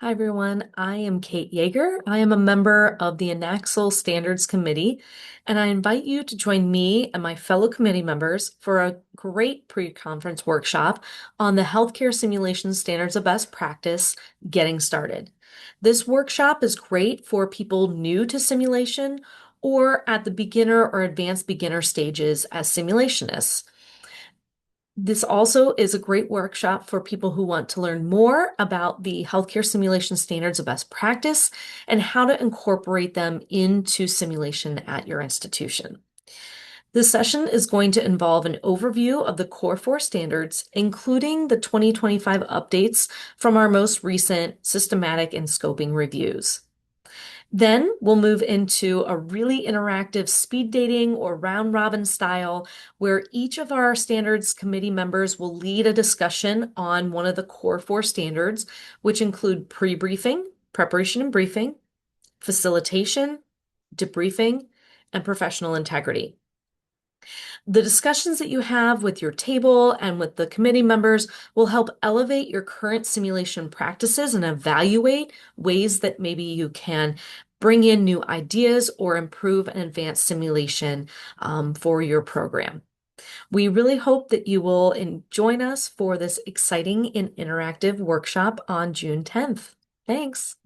Hi, everyone. I am Kate Yeager. I am a member of the INACSL Standards Committee, and I invite you to join me and my fellow committee members for a great pre-conference workshop on the Healthcare Simulation Standards of Best Practice, Getting Started. This workshop is great for people new to simulation or at the beginner or advanced beginner stages as simulationists. This also is a great workshop for people who want to learn more about the healthcare simulation standards of best practice and how to incorporate them into simulation at your institution. This session is going to involve an overview of the Core 4 standards, including the 2025 updates from our most recent systematic and scoping reviews. Then we'll move into a really interactive speed dating or round robin style where each of our standards committee members will lead a discussion on one of the core 4 standards, which include pre-briefing, preparation and briefing, facilitation, debriefing, and professional integrity. The discussions that you have with your table and with the committee members will help elevate your current simulation practices and evaluate ways that maybe you can bring in new ideas or improve and advance simulation for your program. We really hope that you will join us for this exciting and interactive workshop on June 10th. Thanks.